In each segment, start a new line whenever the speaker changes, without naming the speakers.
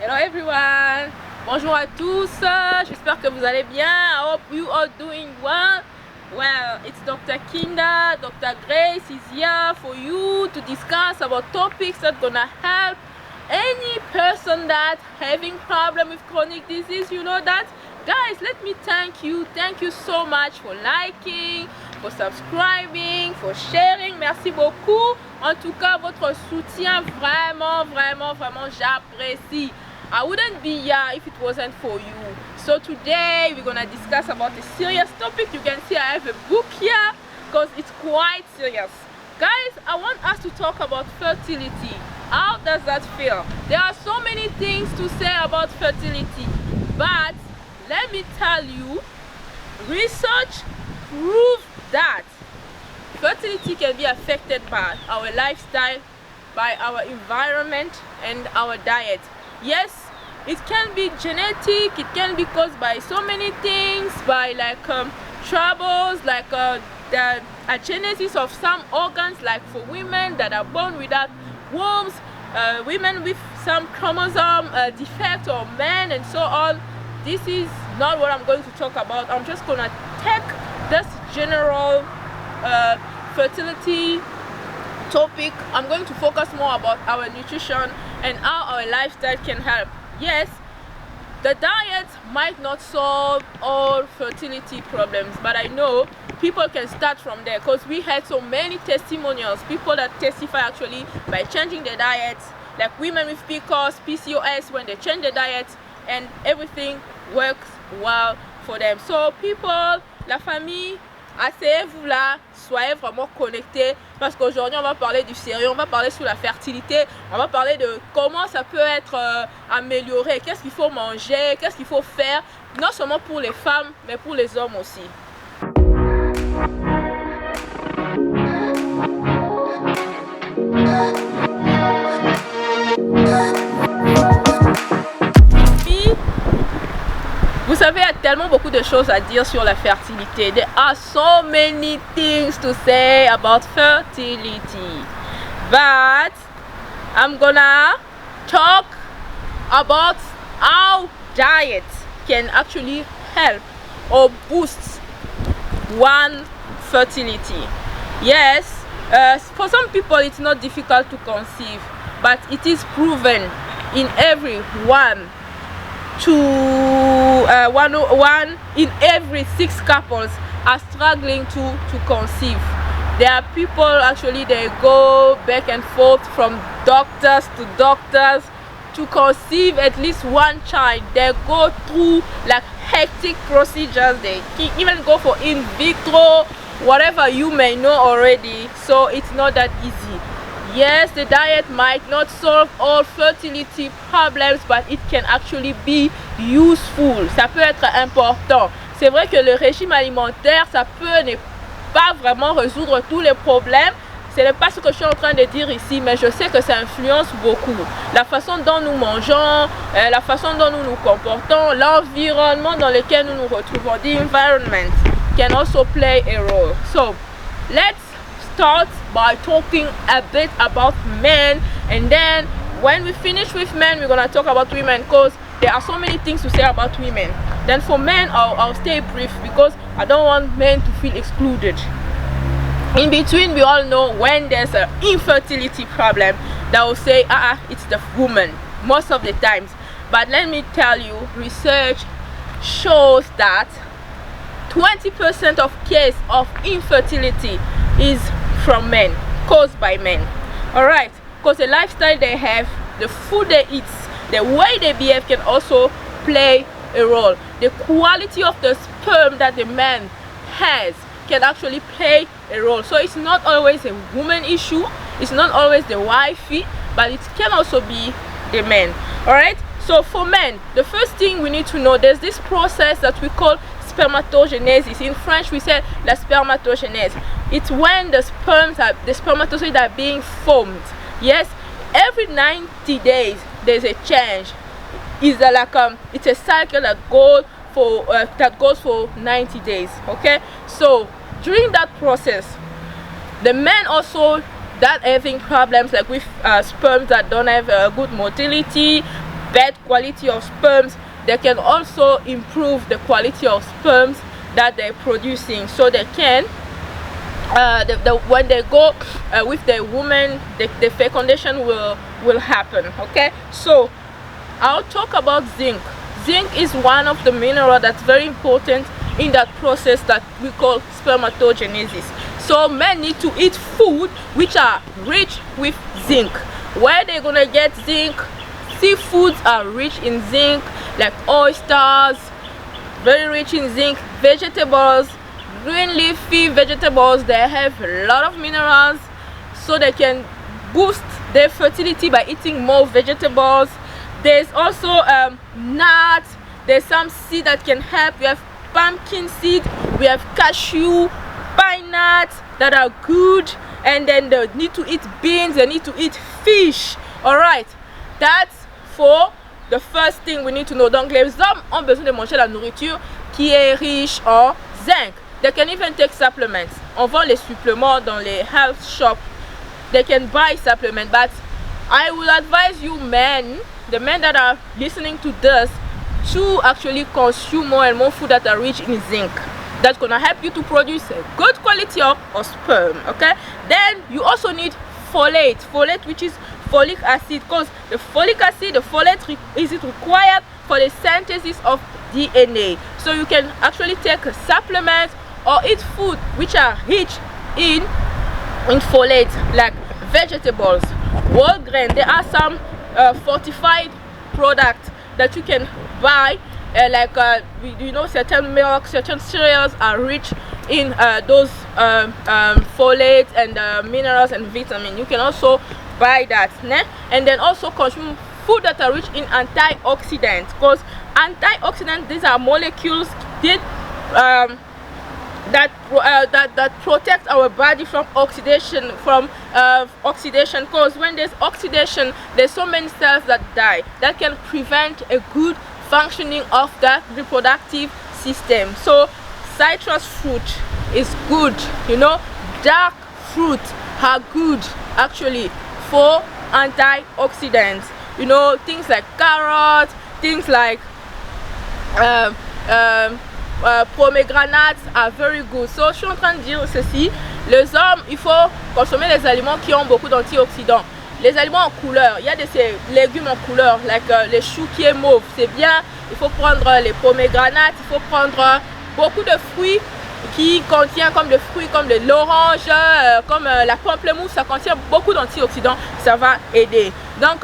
Hello everyone, bonjour à tous, j'espère que vous allez bien. I hope you are doing well. Well, it's Dr. Kinda, Dr. Grace is here for you to discuss about topics that gonna help any person that having problem with chronic disease. You know that? Guys, let me thank you so much for liking, for subscribing, for sharing. Merci beaucoup. En tout cas, votre soutien vraiment j'apprécie. I wouldn't be here if it wasn't for you. So today we're gonna discuss about a serious topic. You can see I have a book here because it's quite serious. Guys, I want us to talk about fertility. How does that feel? There are so many things to say about fertility, but let me tell you, research proves that fertility can be affected by our lifestyle, by our environment and our diet. Yes, it can be genetic, it can be caused by so many things, by like troubles, like the genesis of some organs, like for women that are born without wombs, women with some chromosome defect, or men and so on. This is not what I'm going to talk about. I'm just gonna take this general fertility topic. I'm going to focus more about our nutrition and how our lifestyle can help. Yes, the diet might not solve all fertility problems, but I know people can start from there because we had so many testimonials, people that testify actually by changing their diets, like women with PCOS, when they change their diet and everything works well for them. So people, la famille, asseyez-vous là, soyez vraiment connectés, parce qu'aujourd'hui on va parler du sérieux, on va parler sur la fertilité, on va parler de comment ça peut être amélioré, qu'est-ce qu'il faut manger, qu'est-ce qu'il faut faire, non seulement pour les femmes mais pour les hommes aussi. Vous savez, il y a tellement beaucoup de choses à dire sur la fertilité. There are so many things to say about fertility. But I'm gonna talk about how diet can actually help or boost one fertility. Yes, for some people it's not difficult to conceive, but it is proven in everyone to one in every 6 couples are struggling to conceive. There are people actually, they go back and forth from doctors to doctors to conceive at least one child. They go through like hectic procedures, they even go for in vitro, whatever you may know already. So it's not that easy. Yes, the diet might not solve all fertility problems, but it can actually be useful. Ça peut être important. C'est vrai que le régime alimentaire, ça peut ne pas vraiment résoudre tous les problèmes. Ce n'est pas ce que je suis en train de dire ici, mais je sais que ça influence beaucoup. La façon dont nous mangeons, la façon dont nous nous comportons, l'environnement dans lequel nous nous retrouvons, the environment can also play a role. So, let's start by talking a bit about men, and then when we finish with men, we're gonna talk about women, because there are so many things to say about women. Then for men, I'll stay brief because I don't want men to feel excluded. In between, we all know when there's an infertility problem, that will say it's the woman most of the times. But let me tell you, research shows that 20% of cases of infertility is from men, caused by men. Alright, because the lifestyle they have, the food they eat, the way they behave can also play a role. The quality of the sperm that the man has can actually play a role. So it's not always a woman issue, it's not always the wifey, but it can also be the man. Alright, so for men, the first thing we need to know, there's this process that we call spermatogenesis. In French we say la spermatogenèse. It's when the spermatozoids are being formed. Yes, every 90 days there's a change. It's a cycle that goes for 90 days. Okay, so during that process, the men also that having problems like with sperms that don't have good motility, bad quality of sperms, they can also improve the quality of sperms that they're producing, so they can when they go with the woman, the fecundation will happen. Okay, so I'll talk about zinc. Zinc is one of the minerals that's very important in that process that we call spermatogenesis. So men need to eat food which are rich with zinc. Where they're gonna get zinc? Seafoods are rich in zinc, like oysters, very rich in zinc. Vegetables, green leafy vegetables, they have a lot of minerals, so they can boost their fertility by eating more vegetables. There's also nuts. There's some seed that can help. We have pumpkin seed, we have cashew, pine nuts that are good, and then they need to eat beans, they need to eat fish. All right, that's for the first thing we need to know. Donc les hommes ont besoin de manger la nourriture qui est riche en zinc. They can even take supplements. On vend les suppléments dans les health shops. They can buy supplements, but I will advise you men, the men that are listening to this, to actually consume more and more food that are rich in zinc. That's gonna help you to produce a good quality of sperm. Okay, then you also need folate, which is folic acid, because the folic acid, the folate is required for the synthesis of DNA. So you can actually take a supplement or eat food which are rich in folate, like vegetables, whole grain. There are some fortified products that you can buy, like you know, certain milk, certain cereals are rich in those folate and minerals and vitamins. You can also buy that, né? And then also consume food that are rich in antioxidants, because antioxidants, these are molecules that protect our body from oxidation, because when there's oxidation, there's so many cells that die that can prevent a good functioning of the reproductive system. So citrus fruit is good, you know, dark fruit are good actually for antioxidants, you know, things like carrots, things like pomegranates are very good. So je suis en train de dire ceci: les hommes, il faut consommer les aliments qui ont beaucoup d'antioxydants. Les aliments en couleur, il y a des légumes en couleur, like les choux qui est mauve, c'est bien. Il faut prendre les pomegranates, il faut prendre beaucoup de fruits qui contient comme le fruit, comme l'orange, comme la pamplemousse, ça contient beaucoup d'antioxydants, ça va aider. Donc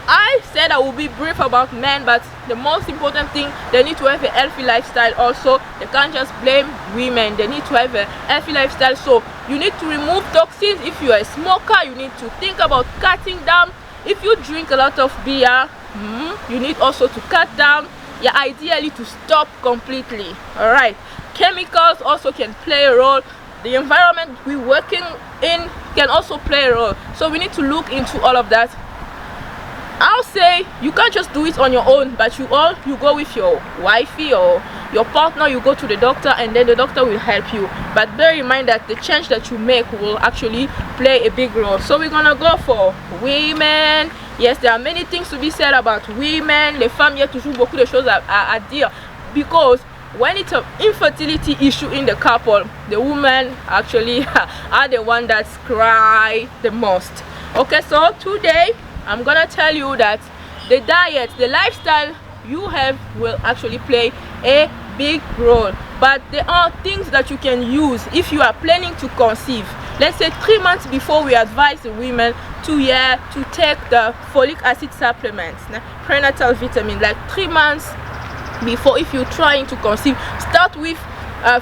I said I will be brief about men, but the most important thing, they need to have a healthy lifestyle also. They can't just blame women, they need to have a healthy lifestyle. So you need to remove toxins. If you are a smoker, you need to think about cutting down. If you drink a lot of beer, you need also to cut down. Yeah, ideally to stop completely. All right, chemicals also can play a role. The environment we're working in can also play a role, so we need to look into all of that. I'll say you can't just do it on your own, but you go with your wifey or your partner, you go to the doctor, and then the doctor will help you. But bear in mind that the change that you make will actually play a big role. So we're gonna go for women. Yes, there are many things to be said about women. Les femmes, il y a toujours beaucoup de choses à dire, because when it's an infertility issue in the couple, the women actually are the one that cry the most. Okay, so today I'm gonna tell you that the diet, the lifestyle you have will actually play a big role, but there are things that you can use if you are planning to conceive. Let's say 3 months before, we advise the women to take the folic acid supplements, prenatal vitamin, like 3 months before. If you're trying to conceive, start with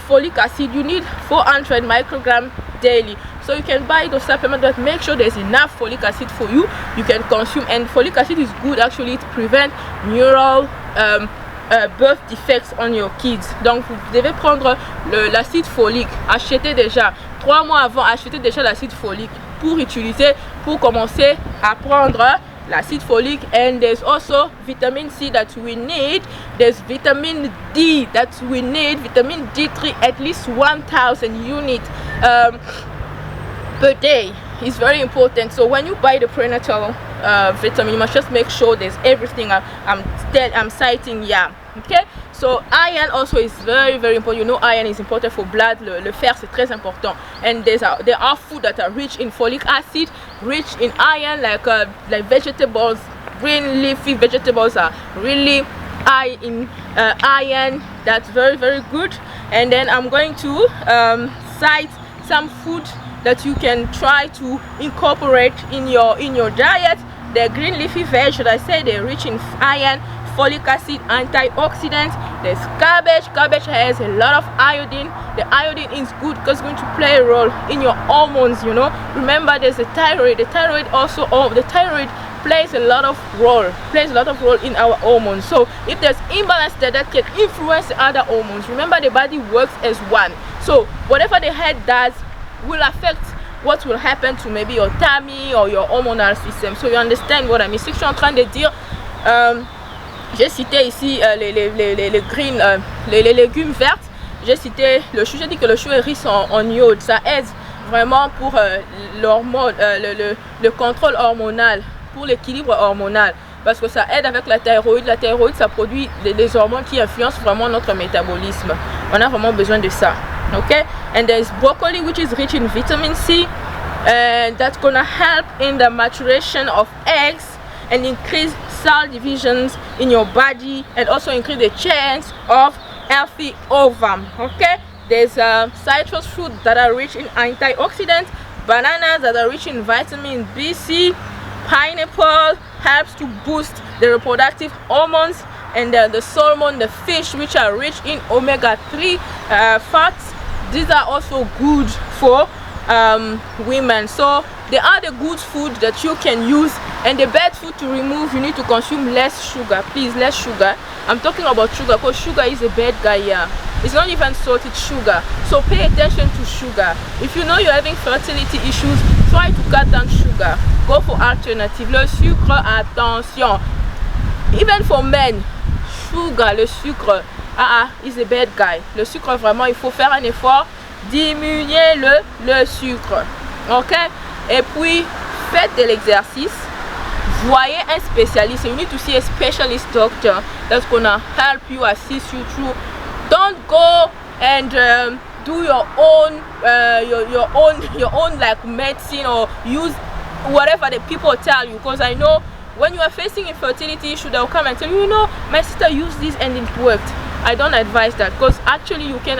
folic acid. You need 400 micrograms daily. So you can buy those supplements, but make sure there's enough folic acid for you. You can consume, and folic acid is good actually to prevent neural birth defects on your kids. Donc vous devez prendre l'acide folique. Achetez déjà 3 mois avant, achetez déjà l'acide folique pour utiliser, pour commencer à prendre l'acide folique. And there's also vitamin C that we need. There's vitamin D that we need, vitamin D3, at least 1000 units per day is very important. So when you buy the prenatal vitamin. You must just make sure there's everything I'm citing here. Okay, so iron also is very, very important. You know, iron is important for blood. Le fer, c'est très important. And there are food that are rich in folic acid, rich in iron, like vegetables. Green leafy vegetables are really high in iron. That's very, very good. And then I'm going to cite some food that you can try to incorporate in your diet. The green leafy veg, should I say, they're rich in iron, folic acid, antioxidants. There's cabbage. Cabbage has a lot of iodine. The iodine is good because it's going to play a role in your hormones, you know. Remember, there's a thyroid. The thyroid also, the thyroid plays a lot of role in our hormones. So if there's imbalance there, that can influence the other hormones. Remember, the body works as one. So whatever the head does will affect what will happen to maybe your tummy or your hormonal system. So you understand what I mean. Ce que je suis en train de dire, j'ai cité ici les légumes verts. J'ai cité le chou. J'ai dit que le chou est riche en iode. Ça aide vraiment pour le contrôle hormonal, pour l'équilibre hormonal, parce que ça aide avec la thyroïde. La thyroïde, ça produit des hormones qui influencent vraiment notre métabolisme. On a vraiment besoin de ça. Okay, and there's broccoli, which is rich in vitamin C, and that's gonna help in the maturation of eggs and increase cell divisions in your body, and also increase the chance of healthy ovum. Okay, there's citrus fruit that are rich in antioxidants, bananas that are rich in vitamin B, C, pineapple helps to boost the reproductive hormones, and the salmon, the fish, which are rich in omega-3 fats. These are also good for women. So they are the good food that you can use, and the bad food to remove. You need to consume less sugar, please, less sugar. I'm talking about sugar because sugar is a bad guy here. It's not even salted sugar. So pay attention to sugar. If you know you're having fertility issues, try to cut down sugar. Go for alternative. Le sucre, attention. Even for men, sugar, le sucre, is a bad guy. Le sucre, vraiment, il faut faire un effort, diminuer le sucre. Ok? Et puis, faites de l'exercice. Voyez un spécialiste. You need to see a specialist doctor that's gonna help you, assist you through. Don't go and do your own like medicine, or use whatever the people tell you, because I know when you are facing infertility issue, they'll come and tell you, you know, my sister used this and it worked. I don't advise that, because actually you can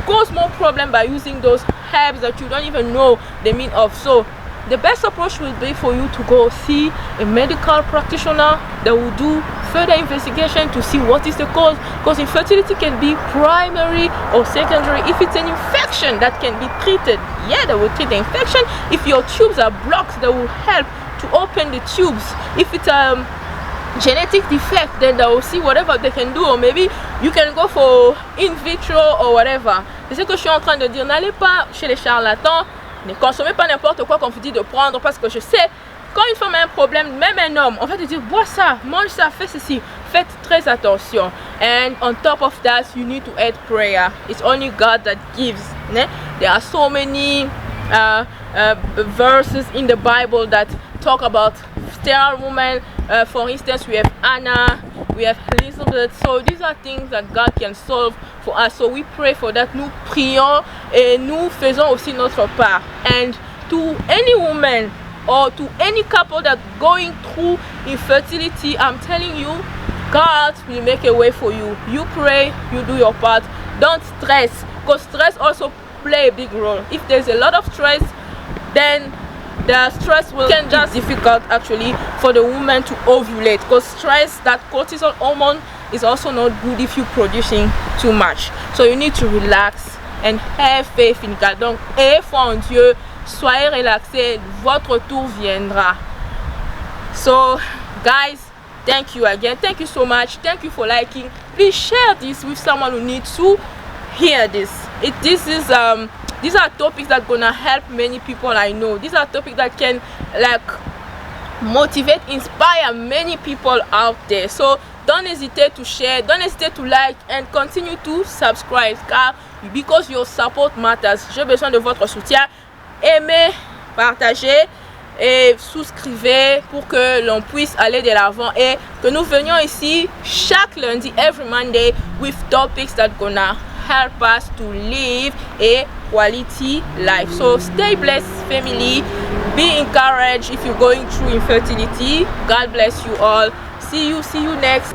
cause more problem by using those herbs that you don't even know the meaning of. So the best approach will be for you to go see a medical practitioner that will do further investigation to see what is the cause, because infertility can be primary or secondary. If it's an infection that can be treated, yeah, they will treat the infection. If your tubes are blocked, they will help to open the tubes. If it's a genetic defect, then they will see whatever they can do, or maybe you can go for in vitro or whatever. C'est ce que je suis en train de dire. N'allez pas chez les charlatans, ne consommez pas n'importe quoi qu'on vous dit de prendre, parce que je sais, quand une femme a un problème, même un homme, on va te dire bois ça, mange ça, fais ceci. Faites très attention. And on top of that, you need to add prayer. It's only God that gives. There are so many verses in the Bible that talk about sterile women. For instance, we have Anna, we have Elizabeth. So these are things that God can solve for us. So we pray for that. Nous prions et nous faisons aussi notre part. And to any woman or to any couple that's going through infertility, I'm telling you, God will make a way for you. You pray, you do your part. Don't stress, because stress also play a big role. If there's a lot of stress, then the stress will can just difficult actually for the woman to ovulate, because stress, that cortisol hormone, is also not good if you're producing too much. So you need to relax and have faith in God. Donc, ayez foi en Dieu, soyez relaxés, votre tour viendra. So guys, thank you again, thank you so much, thank you for liking. Please share this with someone who needs to hear this. These are topics that gonna help many people I know. These are topics that can like motivate, inspire many people out there. So don't hesitate to share, don't hesitate to like, and continue to subscribe, because your support matters. J'ai besoin de votre soutien. Aimez, partagez, et souscrivez pour que l'on puisse aller de l'avant et que nous venions ici chaque lundi, every Monday, with topics that gonna help us to live a quality life. So stay blessed, family. Be encouraged if you're going through infertility. God bless you all. See you next.